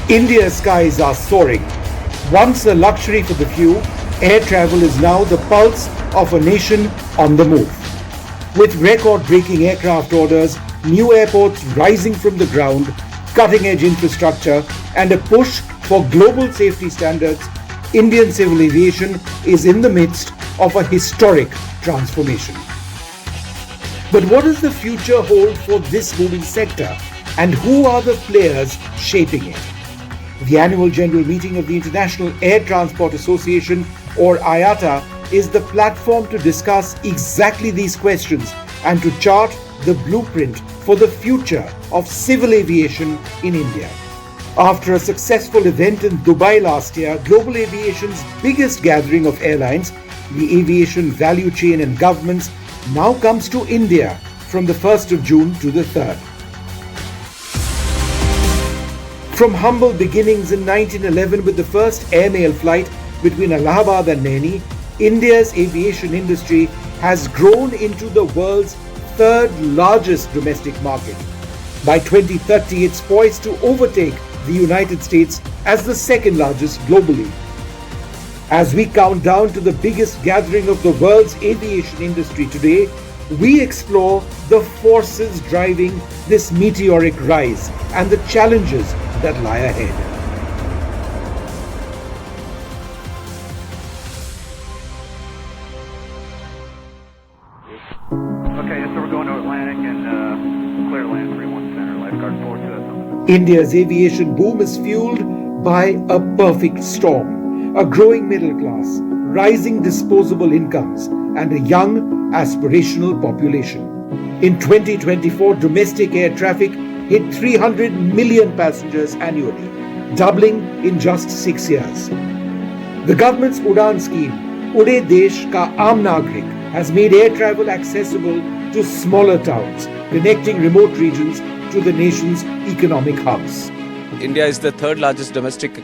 India's skies are soaring. Once a luxury for the few, air travel is now the pulse of a nation on the move. With record-breaking aircraft orders, new airports rising from the ground, cutting-edge infrastructure, and a push for global safety standards, Indian civil aviation is in the midst of a historic transformation. But what does the future hold for this moving sector, and who are the players shaping it? The annual general meeting of the International Air Transport Association, or IATA, is the platform to discuss exactly these questions and to chart the blueprint for the future of civil aviation in India. After a successful event in Dubai last year, global aviation's biggest gathering of airlines, the aviation value chain and governments, now comes to India from the 1st of June to the 3rd. From humble beginnings in 1911 with the first airmail flight between Allahabad and Naini, India's aviation industry has grown into the world's third largest domestic market. By 2030, it's poised to overtake the United States as the second largest globally. As we count down to the biggest gathering of the world's aviation industry today, we explore the forces driving this meteoric rise and the challenges that lie ahead. Okay, so we're going to Atlantic and clear land 3-1 center, lifeguard forward to that. India's aviation boom is fueled by a perfect storm, a growing middle class, rising disposable incomes, and a young, aspirational population. In 2024, domestic air traffic hit 300 million passengers annually, doubling in just 6 years. The government's Udan scheme, Ude Desh Ka Aam Nagrik, has made air travel accessible to smaller towns, connecting remote regions to the nation's economic hubs. India is the third largest domestic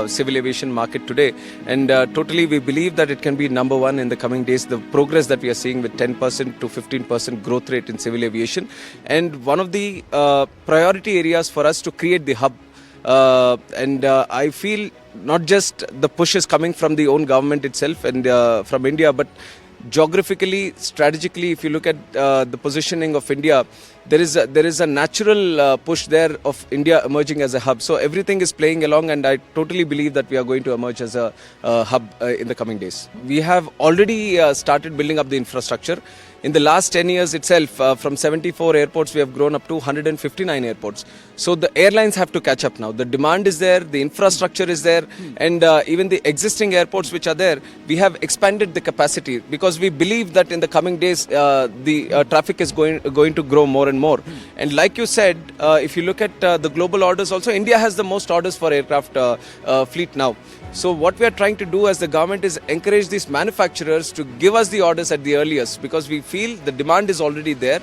civil aviation market today, and totally we believe that it can be number one in the coming days. The progress that we are seeing with 10% to 15% growth rate in civil aviation, and one of the priority areas for us to create the hub. I feel not just the push is coming from the own government itself and from India, but geographically, strategically, if you look at the positioning of India, there is a natural push there of India emerging as a hub. So everything is playing along, and I totally believe that we are going to emerge as a hub in the coming days. We have already started building up the infrastructure. In the last 10 years itself, from 74 airports, we have grown up to 159 airports. So the airlines have to catch up now. The demand is there, the infrastructure is there, and even the existing airports which are there, we have expanded the capacity because we believe that in the coming days, the traffic is going to grow more and more. And like you said, if you look at the global orders also, India has the most orders for aircraft fleet now. So what we are trying to do as the government is encourage these manufacturers to give us the orders at the earliest, because we feel the demand is already there,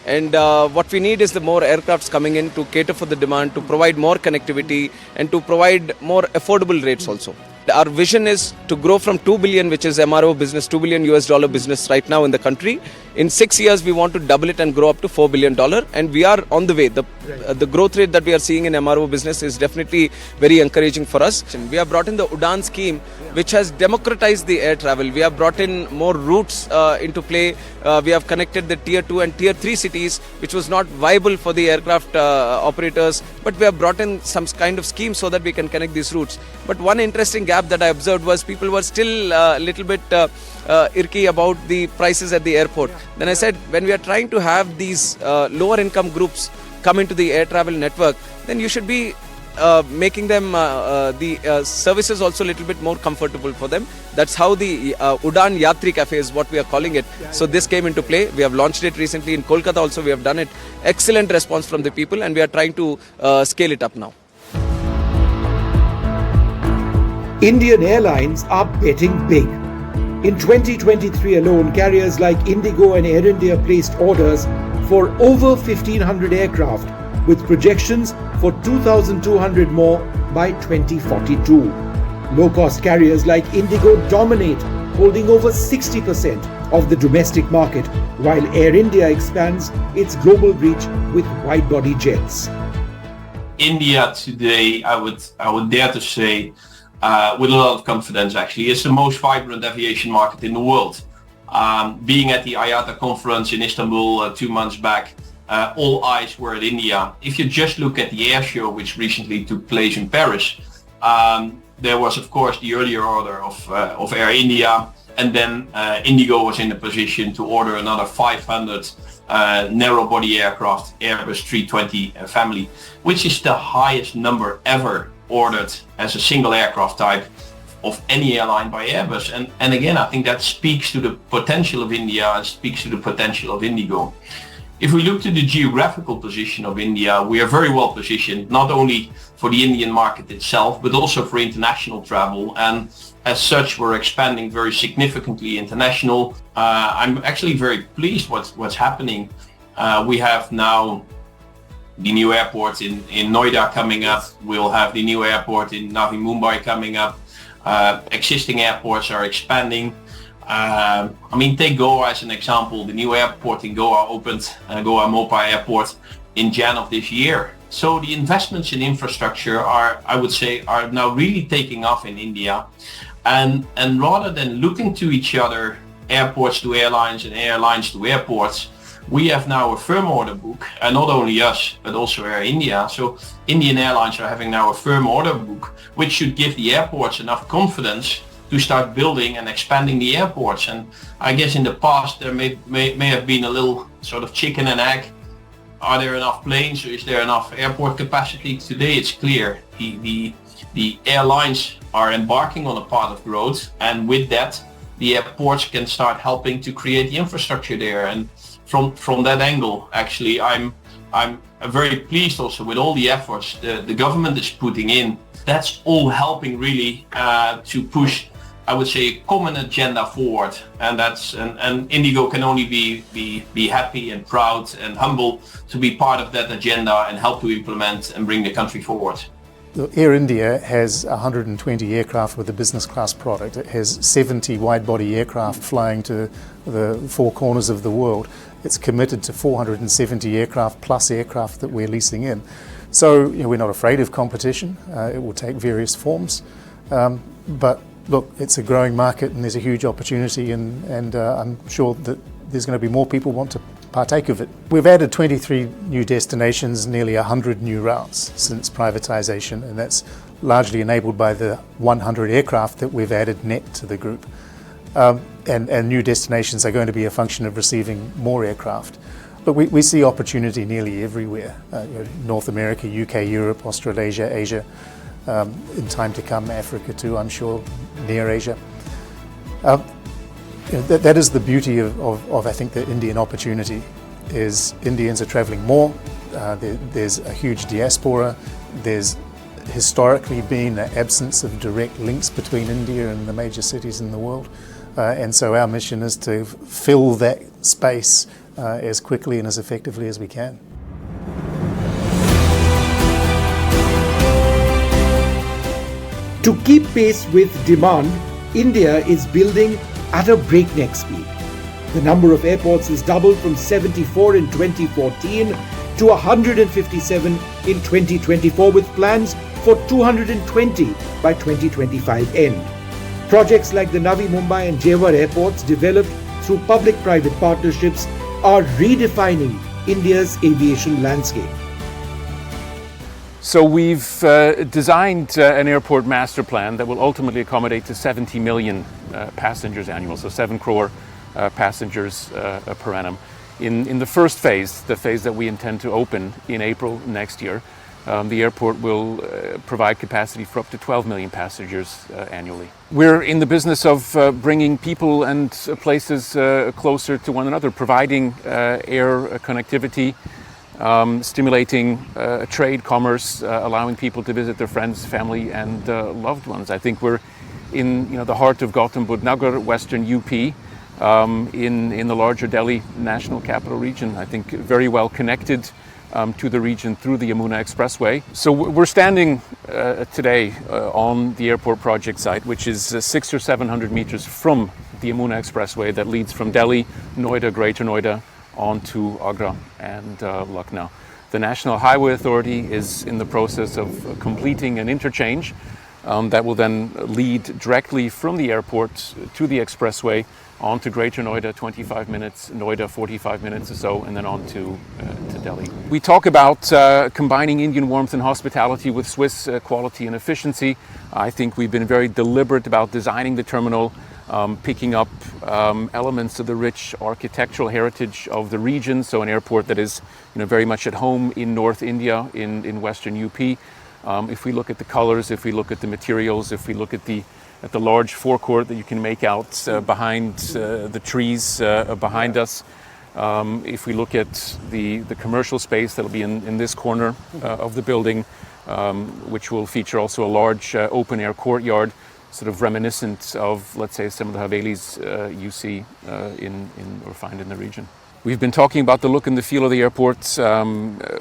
and what we need is the more aircrafts coming in to cater for the demand, to provide more connectivity and to provide more affordable rates also. Our vision is to grow from 2 billion, which is MRO business, $2 billion US business right now in the country. In 6 years, we want to double it and grow up to $4 billion. And we are on the way. The growth rate that we are seeing in MRO business is definitely very encouraging for us. We have brought in the Udan scheme, which has democratized the air travel. We have brought in more routes into play. We have connected the tier 2 and tier 3 cities, which was not viable for the aircraft operators. But we have brought in some kind of scheme so that we can connect these routes. But one interesting gap that I observed was people were still a little bit irky about the prices at the airport. Then I said, when we are trying to have these lower income groups come into the air travel network, then you should be making them the services also a little bit more comfortable for them. That's how the Udan Yatri Cafe is what we are calling it. So this came into play. We have launched it recently in Kolkata also. We have done it. Excellent response from the people, and we are trying to scale it up now. Indian airlines are betting big. In 2023 alone, carriers like Indigo and Air India placed orders for over 1,500 aircraft, with projections for 2,200 more by 2042. Low-cost carriers like Indigo dominate, holding over 60% of the domestic market, while Air India expands its global reach with wide-body jets. India today, I would dare to say, with a lot of confidence actually, is the most vibrant aviation market in the world. Being at the IATA conference in Istanbul 2 months back, all eyes were at India. If you just look at the air show which recently took place in Paris, there was of course the earlier order of Air India, and then Indigo was in a position to order another 500 narrow body aircraft, Airbus 320 family, which is the highest number ever ordered as a single aircraft type of any airline by Airbus. And again, I think that speaks to the potential of India and speaks to the potential of Indigo. If we look to the geographical position of India, we are very well positioned, not only for the Indian market itself, but also for international travel. And as such, we're expanding very significantly international. I'm actually very pleased what's happening. We have now the new airport in Noida coming up. We'll have the new airport in Navi Mumbai coming up. Existing airports are expanding. I mean, take Goa as an example. The new airport in Goa opened, Goa Mopai Airport, in Jan of this year. So the investments in infrastructure are, I would say, are now really taking off in India. And rather than looking to each other, airports to airlines and airlines to airports, we have now a firm order book, and not only us, but also Air India. So Indian airlines are having now a firm order book, which should give the airports enough confidence to start building and expanding the airports. And I guess in the past there may have been a little sort of chicken and egg. Are there enough planes, or is there enough airport capacity? Today it's clear the airlines are embarking on a path of growth, and with that the airports can start helping to create the infrastructure there. And from that angle, actually, I'm very pleased also with all the efforts the government is putting in. That's all helping really to push, I would say, a common agenda forward, and Indigo can only be happy and proud and humble to be part of that agenda and help to implement and bring the country forward. Air India has 120 aircraft with a business class product. It has 70 wide-body aircraft flying to the four corners of the world. It's committed to 470 aircraft plus aircraft that we're leasing in. So we're not afraid of competition. It will take various forms. But look, it's a growing market and there's a huge opportunity, and I'm sure that there's going to be more people want to partake of it. We've added 23 new destinations, nearly 100 new routes since privatization, and that's largely enabled by the 100 aircraft that we've added net to the group. And new destinations are going to be a function of receiving more aircraft. But we see opportunity nearly everywhere, North America, UK, Europe, Australasia, Asia, in time to come, Africa too, I'm sure, near Asia. That is the beauty of I think the Indian opportunity, is Indians are travelling more, there's a huge diaspora, there's historically been an absence of direct links between India and the major cities in the world, and so our mission is to fill that space as quickly and as effectively as we can. To keep pace with demand, India is building at a breakneck speed. The number of airports has doubled from 74 in 2014 to 157 in 2024, with plans for 220 by 2025 end. Projects like the Navi Mumbai and Jewar airports, developed through public-private partnerships, are redefining India's aviation landscape. So we've designed an airport master plan that will ultimately accommodate to 70 million passengers annual, so 7 crore passengers per annum. In the first phase, the phase that we intend to open in April next year, the airport will provide capacity for up to 12 million passengers annually. We're in the business of bringing people and places closer to one another, providing air connectivity, stimulating trade, commerce, allowing people to visit their friends, family and loved ones. I think we're in the heart of Gautam Buddha Nagar, Western UP, in the larger Delhi National Capital Region. I think very well connected to the region through the Yamuna Expressway. So we're standing today on the airport project site, which is 600 or 700 meters from the Yamuna Expressway that leads from Delhi, Noida, Greater Noida, on to Agra and Lucknow. The National Highway Authority is in the process of completing an interchange that will then lead directly from the airport to the expressway on to Greater Noida, 25 minutes, Noida 45 minutes or so, and then on to Delhi. We talk about combining Indian warmth and hospitality with Swiss quality and efficiency. I think we've been very deliberate about designing the terminal, picking up elements of the rich architectural heritage of the region, so an airport that is very much at home in North India, in Western UP. If we look at the colors, if we look at the materials, if we look at the large forecourt that you can make out behind the trees behind us. If we look at the commercial space that'll be in this corner of the building, which will feature also a large open air courtyard, sort of reminiscent of, let's say, some of the Havelis you see or find in the region. We've been talking about the look and the feel of the airport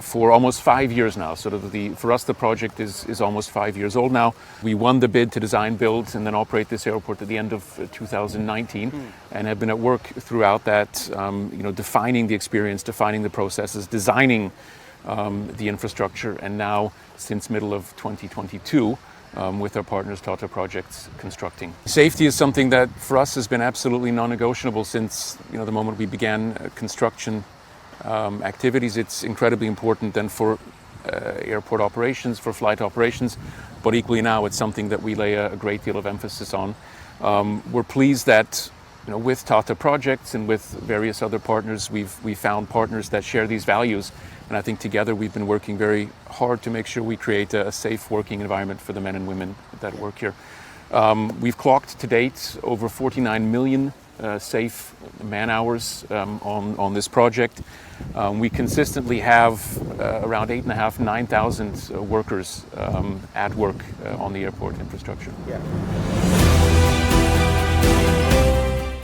for almost 5 years now. For us, the project is almost 5 years old now. We won the bid to design, build, and then operate this airport at the end of 2019, and have been at work throughout that, defining the experience, defining the processes, designing the infrastructure, and now, since middle of 2022, with our partners Tata Projects constructing. Safety is something that for us has been absolutely non-negotiable since the moment we began construction activities. It's incredibly important then for airport operations, for flight operations, but equally now it's something that we lay a great deal of emphasis on. We're pleased that with Tata Projects and with various other partners, we've found partners that share these values. And I think together we've been working very hard to make sure we create a safe working environment for the men and women that work here. We've clocked to date over 49 million safe man hours on this project. We consistently have around 8,500 to 9,000 workers at work on the airport infrastructure. Yeah.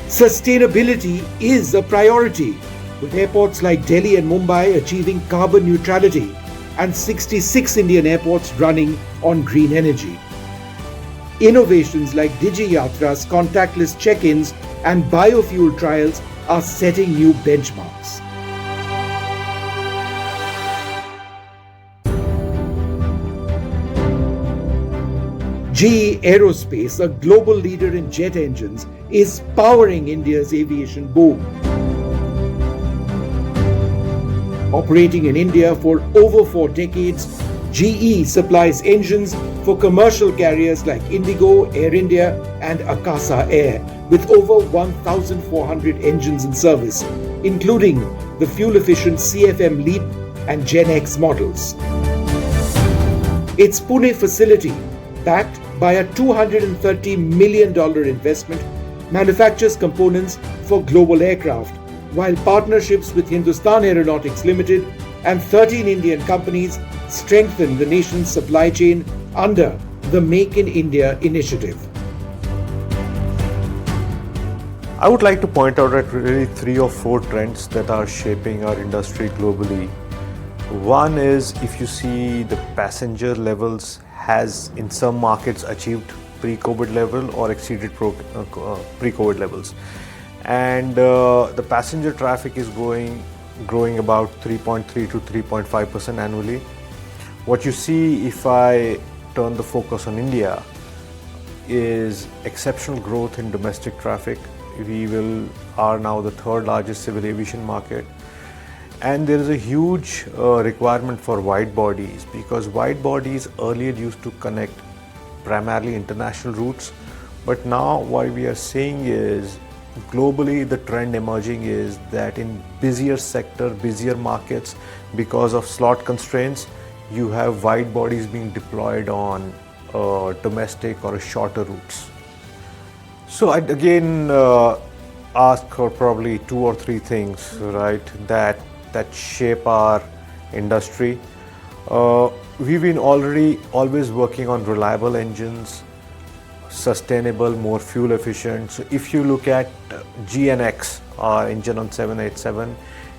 Sustainability is a priority, with airports like Delhi and Mumbai achieving carbon neutrality and 66 Indian airports running on green energy. Innovations like DigiYatra's contactless check-ins and biofuel trials are setting new benchmarks. GE Aerospace, a global leader in jet engines, is powering India's aviation boom. Operating in India for over 4 decades, GE supplies engines for commercial carriers like Indigo, Air India and Akasa Air, with over 1,400 engines in service, including the fuel-efficient CFM LEAP and Gen X models. Its Pune facility, backed by a $230 million investment, manufactures components for global aircraft, while partnerships with Hindustan Aeronautics Limited and 13 Indian companies strengthen the nation's supply chain under the Make in India initiative. I would like to point out at really 3 or 4 trends that are shaping our industry globally. One is, if you see, the passenger levels has in some markets achieved pre-COVID level or exceeded pre-COVID levels. And the passenger traffic is growing about 3.3 to 3.5% annually. What you see, if I turn the focus on India, is exceptional growth in domestic traffic. We are now the 3rd largest civil aviation market. And there is a huge requirement for wide bodies, because wide bodies earlier used to connect primarily international routes. But now what we are seeing is, globally the trend emerging is that in busier sector, busier markets, because of slot constraints, you have wide bodies being deployed on domestic or shorter routes. So I'd again ask for probably 2 or 3 things, right, that shape our industry. We've been always working on reliable engines, sustainable, more fuel efficient. So if you look at GNX, our engine on 787,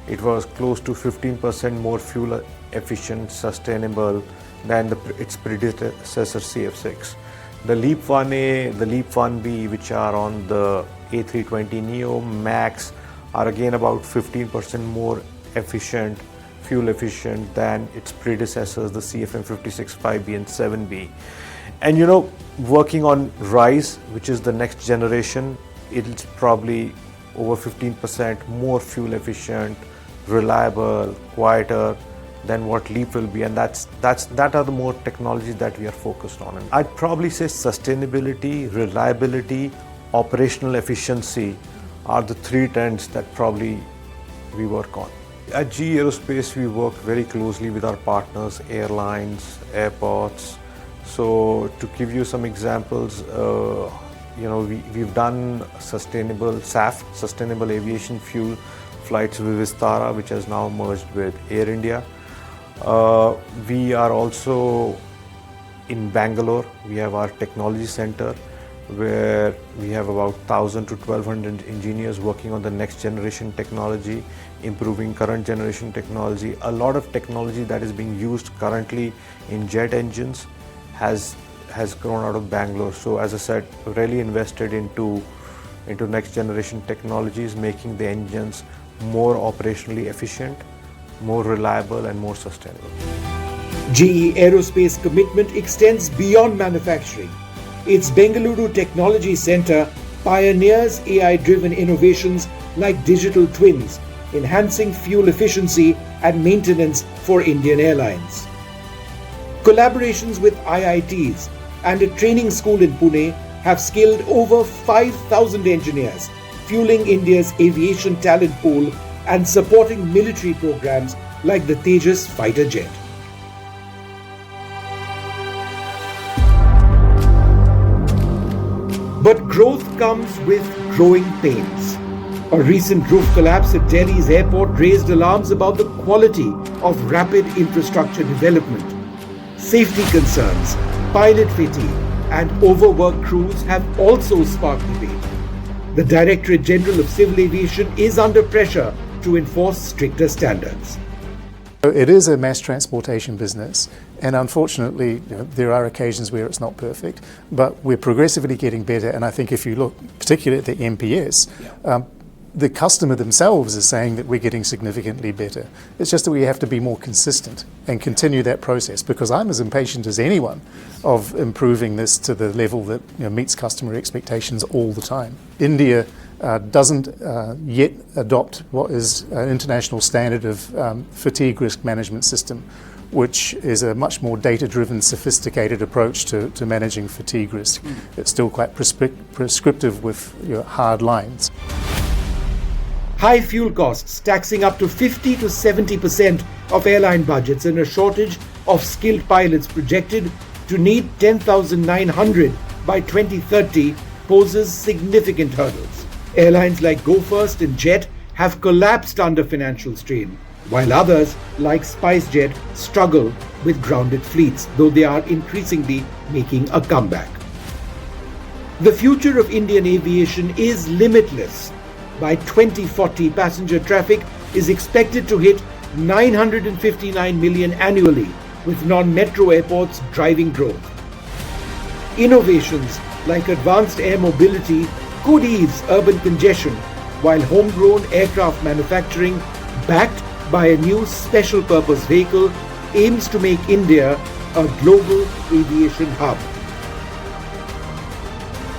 it was close to 15% more fuel efficient, sustainable than its predecessor CF6. The LEAP 1A, the LEAP 1B, which are on the A320neo MAX, are again about 15% more efficient, fuel efficient than its predecessors, the CFM56 5B and 7B. And working on RISE, which is the next generation, it's probably over 15% more fuel efficient, reliable, quieter than what LEAP will be, and that are the more technologies that we are focused on. And I'd probably say sustainability, reliability, operational efficiency are the three trends that probably we work on. At GE Aerospace, we work very closely with our partners, airlines, airports. So to give you some examples, we've done sustainable SAF, Sustainable Aviation Fuel flights with Vistara, which has now merged with Air India. We are also in Bangalore. We have our technology center where we have about 1,000 to 1,200 engineers working on the next generation technology, improving current generation technology. A lot of technology that is being used currently in jet engines has grown out of Bangalore. So as I said, really invested into next generation technologies, making the engines more operationally efficient, more reliable and more sustainable. GE Aerospace commitment extends beyond manufacturing. Its Bengaluru Technology Center pioneers AI-driven innovations like digital twins, enhancing fuel efficiency and maintenance for Indian airlines. Collaborations with IITs and a training school in Pune have skilled over 5,000 engineers, fueling India's aviation talent pool and supporting military programs like the Tejas fighter jet. But growth comes with growing pains. A recent roof collapse at Delhi's airport raised alarms about the quality of rapid infrastructure development. Safety concerns, pilot fatigue, and overworked crews have also sparked debate. The Directorate General of Civil Aviation is under pressure to enforce stricter standards. It is a mass transportation business, and unfortunately there are occasions where it's not perfect, but we're progressively getting better. And I think if you look particularly at the NPS, the customer themselves is saying that we're getting significantly better. It's just that we have to be more consistent and continue that process, because I'm as impatient as anyone of improving this to the level that meets customer expectations all the time. India doesn't yet adopt what is an international standard of fatigue risk management system, which is a much more data-driven, sophisticated approach to managing fatigue risk. It's still quite prescriptive with hard lines. High fuel costs taxing up to 50 to 70% of airline budgets and a shortage of skilled pilots projected to need 10,900 by 2030 poses significant hurdles. Airlines like Go First and Jet have collapsed under financial strain, while others like SpiceJet struggle with grounded fleets, though they are increasingly making a comeback. The future of Indian aviation is limitless. By 2040, passenger traffic is expected to hit 959 million annually, with non-metro airports driving growth. Innovations like advanced air mobility could ease urban congestion, while homegrown aircraft manufacturing, backed by a new special purpose vehicle, aims to make India a global aviation hub.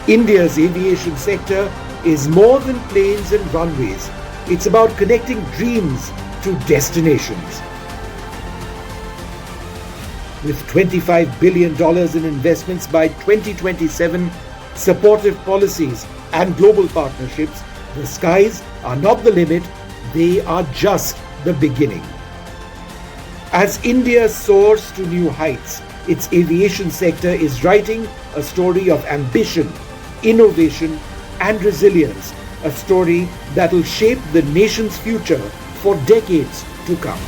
India's aviation sector is more than planes and runways. It's about connecting dreams to destinations. With $25 billion in investments by 2027, supportive policies and global partnerships, the skies are not the limit, they are just the beginning. As India soars to new heights, its aviation sector is writing a story of ambition, innovation, and resilience, a story that will shape the nation's future for decades to come.